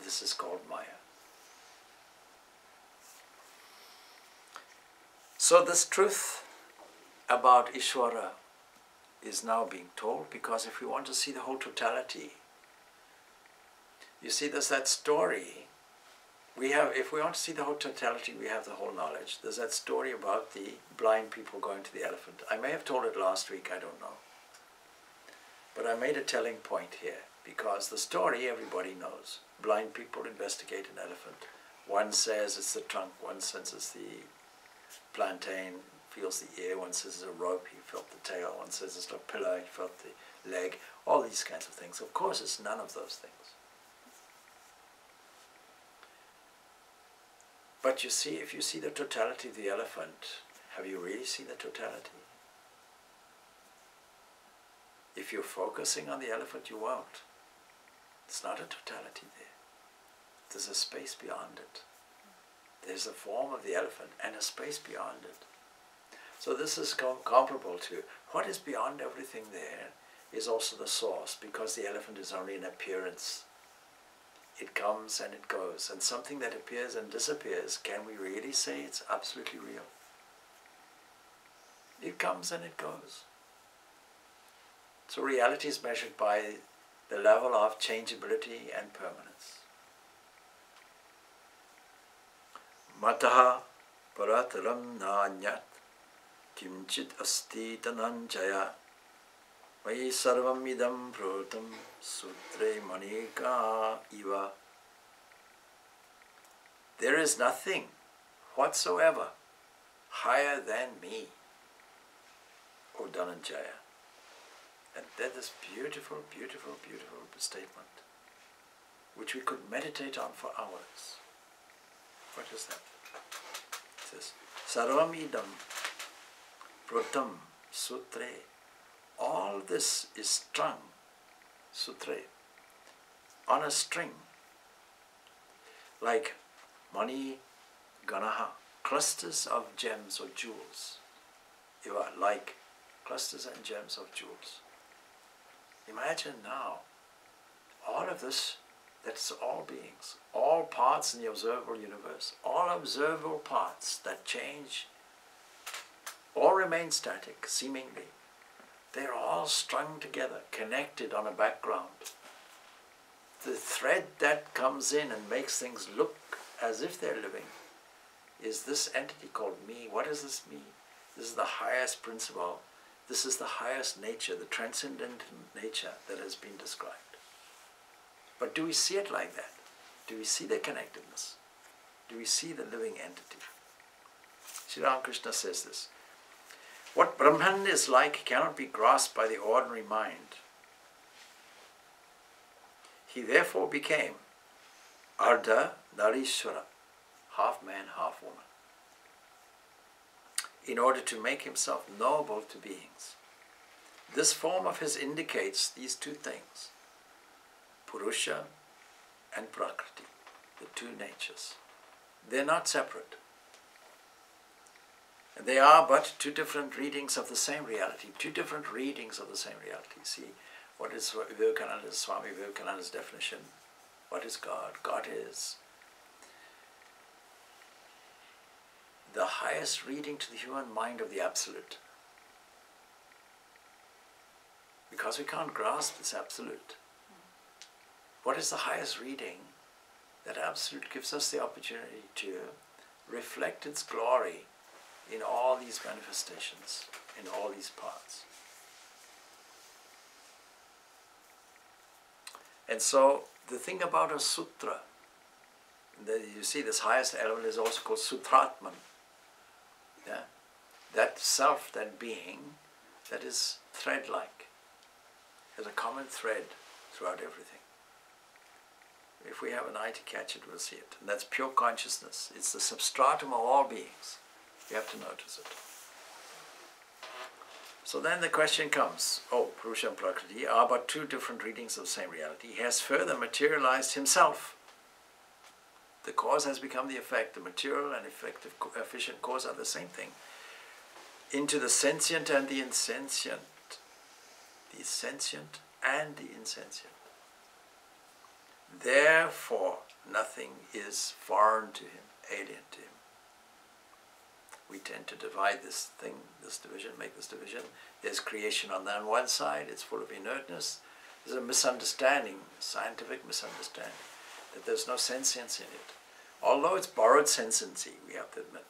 This is called Maya. So this truth about Ishvara is now being told, because if we want to see the whole totality, you see there's that story. If we want to see the whole totality, we have the whole knowledge. There's that story about the blind people going to the elephant. I may have told it last week, I don't know. But I made a telling point here, because the story everybody knows. Blind people investigate an elephant. One says it's the trunk, one says it's the plantain, feels the ear, one says it's a rope, he felt the tail, one says it's a pillar, he felt the leg, all these kinds of things. Of course it's none of those things. But you see, if you see the totality of the elephant, have you really seen the totality? If you're focusing on the elephant, you won't. It's not a totality there. There's a space beyond it. There's a form of the elephant and a space beyond it. So this is comparable to what is beyond everything there is also the source, because the elephant is only an appearance. It comes and it goes, and something that appears and disappears, can we really say it's absolutely real? It comes and it goes. So reality is measured by the level of changeability and permanence. Mataha parataram nanyat kimchit asti tananjaya Vai sarvam idam protam sutre manika iva. There is nothing whatsoever higher than me, O Dhananjaya. And that is beautiful, beautiful, beautiful statement, which we could meditate on for hours. What is that? It says, Sarvam idam protam sutre. All this is strung, sutre, on a string, like mani ganaha, clusters of gems or jewels. You are like clusters and gems of jewels. Imagine now, all of this, that's all beings, all parts in the observable universe, all observable parts that change or remain static, seemingly. They're all strung together, connected on a background. The thread that comes in and makes things look as if they're living is this entity called me. What is this me? This is the highest principle. This is the highest nature, the transcendent nature that has been described. But do we see it like that? Do we see the connectedness? Do we see the living entity? Sri Ramakrishna says this. What Brahman is like cannot be grasped by the ordinary mind. He therefore became Ardha Narishwara, half man, half woman, in order to make himself knowable to beings. This form of his indicates these two things, Purusha and Prakriti, the two natures. They're not separate. They are but two different readings of the same reality, two different readings of the same reality. See, what is Swami Vivekananda's definition? What is God? God is the highest reading to the human mind of the Absolute. Because we can't grasp this Absolute. What is the highest reading? That Absolute gives us the opportunity to reflect its glory in all these manifestations, in all these parts. And so the thing about a sutra, you see this highest element is also called Sutratman. Yeah? That self, that being, that is thread-like, has a common thread throughout everything. If we have an eye to catch it, we'll see it. And that's pure consciousness. It's the substratum of all beings. You have to notice it. So then the question comes, Purusha and Prakriti are but two different readings of the same reality. He has further materialized himself. The cause has become the effect. The material and effective, efficient cause are the same thing. Into the sentient and the insentient. The sentient and the insentient. Therefore, nothing is foreign to him, alien to him. We tend to divide this thing, this division, make this division. There's creation on one side, it's full of inertness. There's a misunderstanding, scientific misunderstanding, that there's no sentience in it. Although it's borrowed sensiency, we have to admit.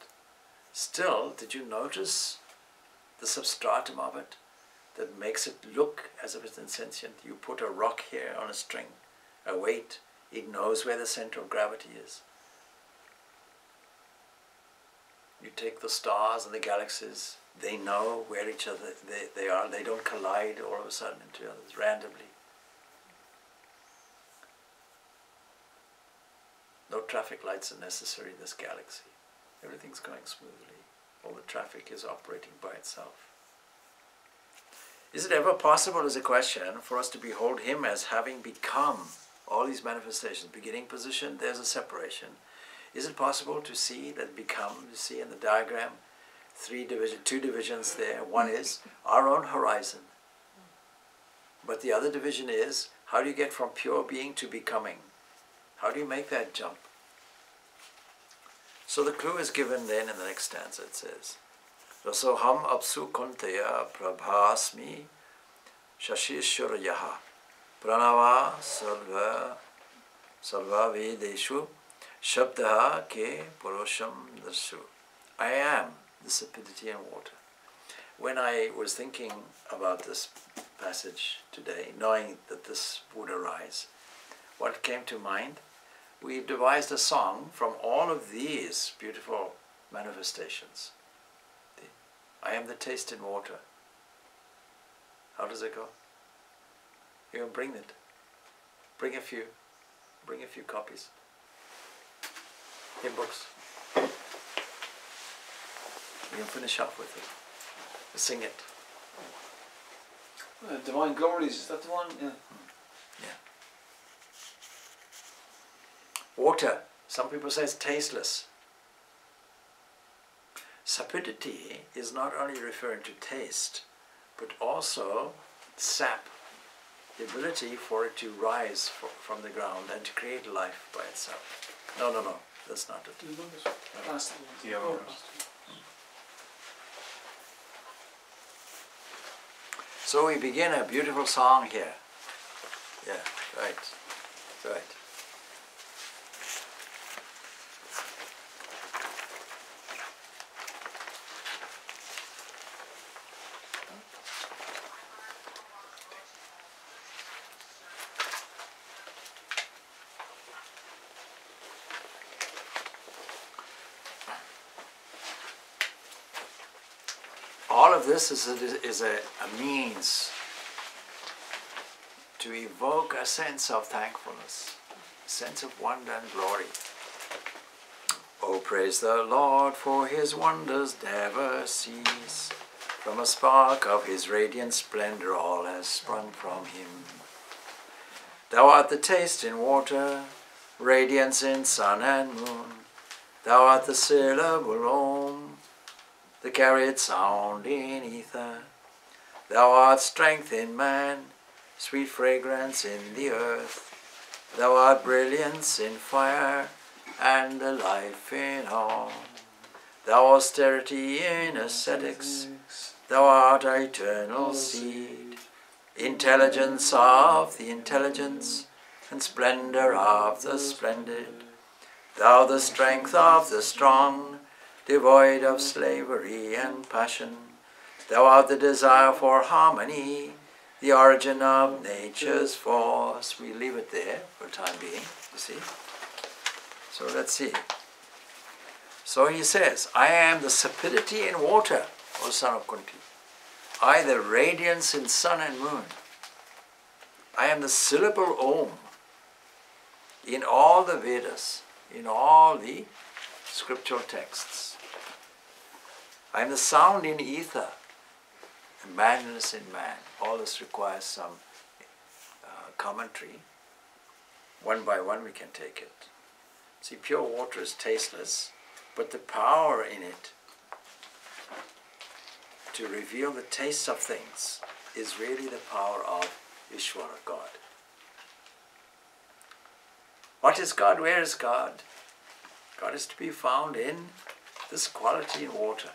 Still, did you notice the substratum of it that makes it look as if it's insentient? You put a rock here on a string, a weight, it knows where the center of gravity is. You take the stars and the galaxies, they know where each other they are. They don't collide all of a sudden into others randomly. No traffic lights are necessary in this galaxy. Everything's going smoothly. All the traffic is operating by itself. Is it ever possible, as a question, for us to behold him as having become all these manifestations? Beginning position, there's a separation. Is it possible to see that become, you see in the diagram, two divisions there. One is our own horizon. But the other division is, how do you get from pure being to becoming? How do you make that jump? So the clue is given then in the next stanza. It says, Rasoham apsu konteya prabhasmi shashishwara yaha pranava sarva vedeshu Shabdaha ke purusham darshu. I am the sapidity and water. When I was thinking about this passage today, knowing that this would arise, what came to mind? We devised a song from all of these beautiful manifestations. I am the taste in water. How does it go? You bring it. Bring a few. Bring a few copies. In books. We can finish up with it. Sing it. Divine Glories, is that the one? Yeah. Yeah. Water. Some people say it's tasteless. Sapidity is not only referring to taste, but also sap. The ability for it to rise from the ground and to create life by itself. No. That's not it. Yeah. So we begin a beautiful song here. Yeah, right. of this is a means to evoke a sense of thankfulness, a sense of wonder and glory. Oh, praise the Lord, for his wonders never cease. From a spark of his radiant splendor all has sprung from him. Thou art the taste in water, radiance in sun and moon. Thou art the syllable Om, the carried sound in ether. Thou art strength in man, sweet fragrance in the earth. Thou art brilliance in fire, and the life in all. Thou austerity in ascetics, thou art eternal seed, intelligence of the intelligence, and splendor of the splendid. Thou the strength of the strong, devoid of slavery and passion. Thou art the desire for harmony, the origin of nature's force. We leave it there for the time being, you see. So let's see. So he says, I am the sapidity in water, O son of Kunti. I the radiance in sun and moon. I am the syllable Om in all the Vedas, in all the scriptural texts. I am the sound in ether, and madness in man. All this requires some commentary. One by one we can take it. See, pure water is tasteless, but the power in it to reveal the tastes of things is really the power of Ishvara, God. What is God? Where is God? God is to be found in this quality in water,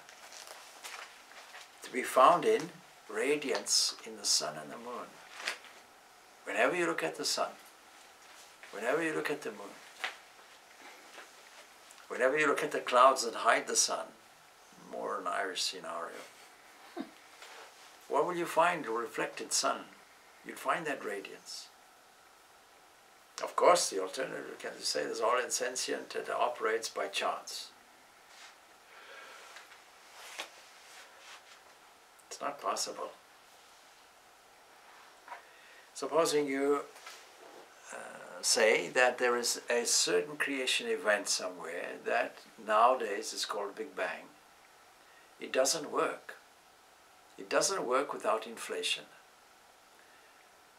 to be found in radiance in the sun and the moon. Whenever you look at the sun, whenever you look at the moon, whenever you look at the clouds that hide the sun, more an Irish scenario, what will you find? A reflected sun. You'd find that radiance. Of course, the alternative, can you say, is all insentient, it operates by chance. It's not possible. Supposing you say that there is a certain creation event somewhere that nowadays is called Big Bang. It doesn't work. It doesn't work without inflation.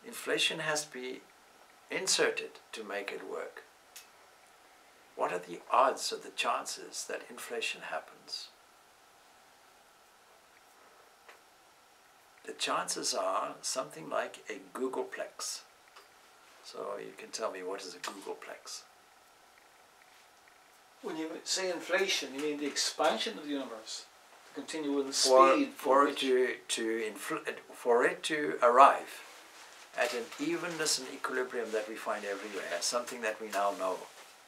Inflation has to be inserted to make it work. What are the odds or the chances that inflation happens? The chances are something like a Googleplex. So you can tell me, what is a Googleplex? When you say inflation, you mean the expansion of the universe, the continual speed. For it to arrive at an evenness and equilibrium that we find everywhere, something that we now know.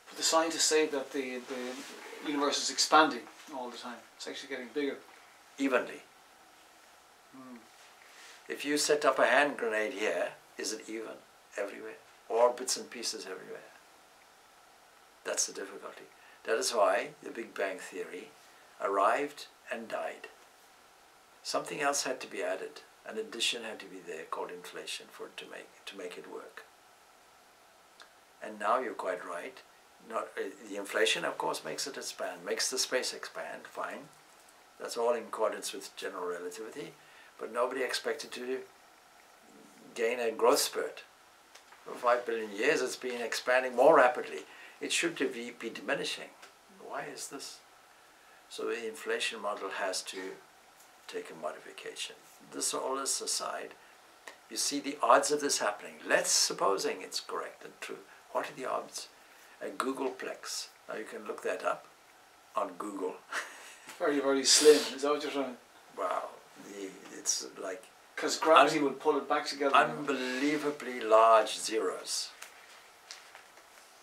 But the scientists say that the universe is expanding all the time. It's actually getting bigger. Evenly. If you set up a hand grenade here, is it even everywhere? All bits and pieces everywhere. That's the difficulty. That is why the Big Bang Theory arrived and died. Something else had to be added. An addition had to be there called inflation for it to make it work. And now you're quite right. The inflation, of course, makes it expand, makes the space expand, fine. That's all in accordance with general relativity. But nobody expected to gain a growth spurt. For 5 billion years it's been expanding more rapidly. It should be diminishing. Why is this? So the inflation model has to take a modification. All this aside, you see the odds of this happening. Let's supposing it's correct and true. What are the odds? A Googleplex. Now you can look that up on Google. Very, very slim. Is that what you're saying? Wow. It's like... Because gravity would pull it back together. Unbelievably large zeros.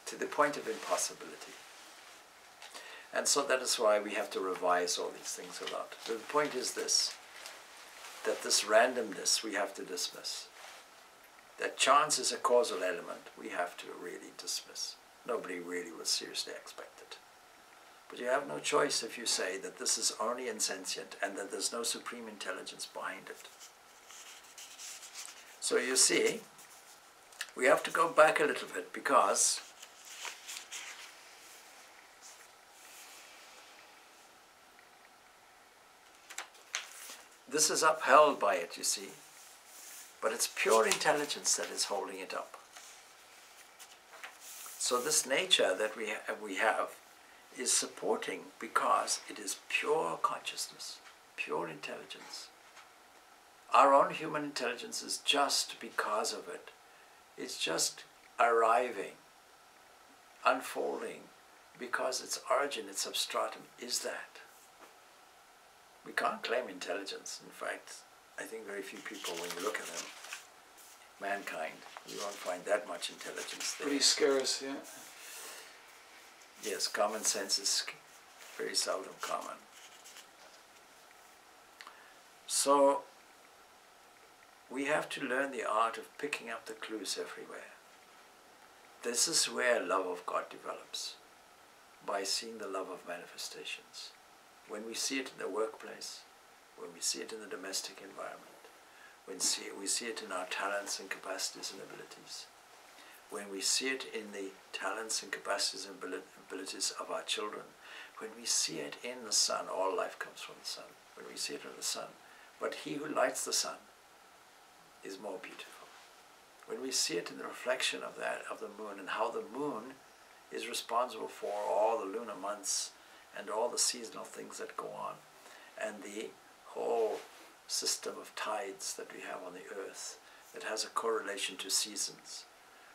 To the point of impossibility. And so that is why we have to revise all these things a lot. The point is this, that this randomness we have to dismiss. That chance is a causal element we have to really dismiss. Nobody really will seriously expect it. But you have no choice if you say that this is only insentient and that there's no supreme intelligence behind it. So you see, we have to go back a little bit, because this is upheld by it, you see, but it's pure intelligence that is holding it up. So this nature that we have is supporting, because it is pure consciousness, pure intelligence. Our own human intelligence is just because of it. It's just arriving, unfolding, because its origin, its substratum is that. We can't claim intelligence. In fact, I think very few people, when you look at them, mankind, you won't find that much intelligence there. Pretty scarce, yeah. Yes, common sense is very seldom common. So, we have to learn the art of picking up the clues everywhere. This is where love of God develops, by seeing the love of manifestations. When we see it in the workplace, when we see it in the domestic environment, when we see it in our talents and capacities and abilities, when we see it in the talents and capacities and abilities of our children, when we see it in the sun, all life comes from the sun, when we see it in the sun, but he who lights the sun is more beautiful. When we see it in the reflection of that, of the moon, and how the moon is responsible for all the lunar months and all the seasonal things that go on, and the whole system of tides that we have on the earth that has a correlation to seasons.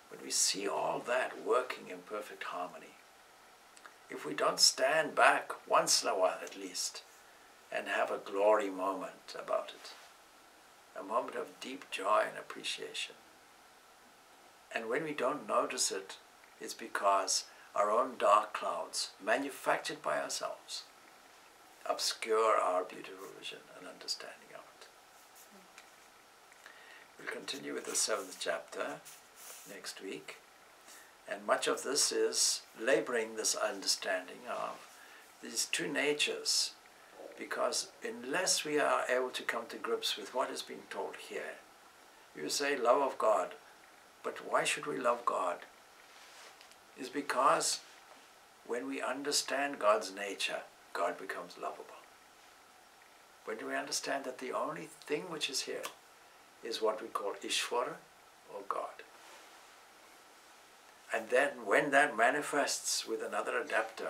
When we see all that working in perfect harmony, if we don't stand back once in a while at least and have a glory moment about it, a moment of deep joy and appreciation, and when we don't notice it, it's because our own dark clouds, manufactured by ourselves, obscure our beautiful vision and understanding of it. We'll continue with the 7th chapter next week, and much of this is laboring this understanding of these two natures, because unless we are able to come to grips with what is being told here, you say love of God, but why should we love God? Is because when we understand God's nature, God becomes lovable. When we understand that the only thing which is here is what we call Ishvara, or God. And then when that manifests with another adapter,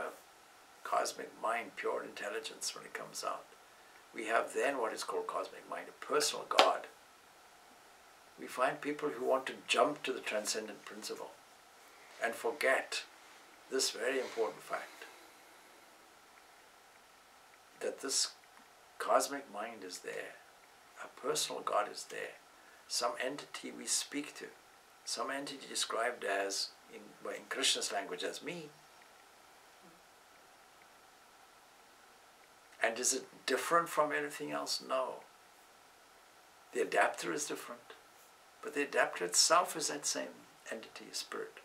cosmic mind, pure intelligence, when it comes out, we have then what is called cosmic mind, a personal God. We find people who want to jump to the transcendent principle and forget this very important fact, that this cosmic mind is there, a personal God is there, some entity we speak to, some entity described as, in Krishna's language, as me. And is it different from anything else? No. The adapter is different, but the adapter itself is that same entity, spirit.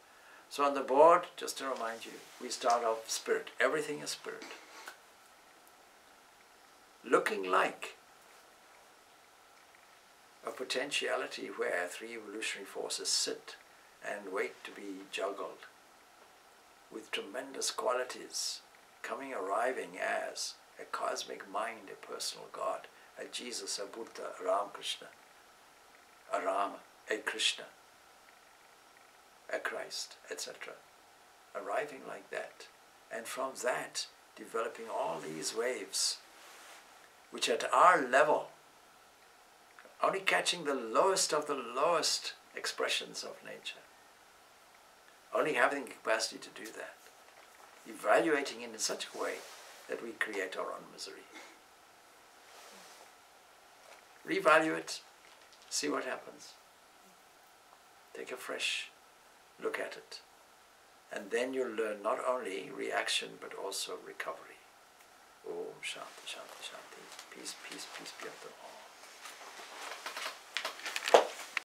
So on the board, just to remind you, we start off spirit. Everything is spirit. Looking like a potentiality where 3 evolutionary forces sit and wait to be juggled, with tremendous qualities coming, arriving as a cosmic mind, a personal God, a Jesus, a Buddha, a Ram Krishna, a Rama, a Krishna, a Christ, etc. Arriving like that, and from that developing all these waves, which at our level, only catching the lowest of the lowest expressions of nature, only having the capacity to do that, evaluating it in such a way that we create our own misery. Revalue it, see what happens. Take a fresh look at it. And then you'll learn not only reaction, but also recovery. Om Shanti, Shanti, Shanti. Peace, peace, peace be upon all.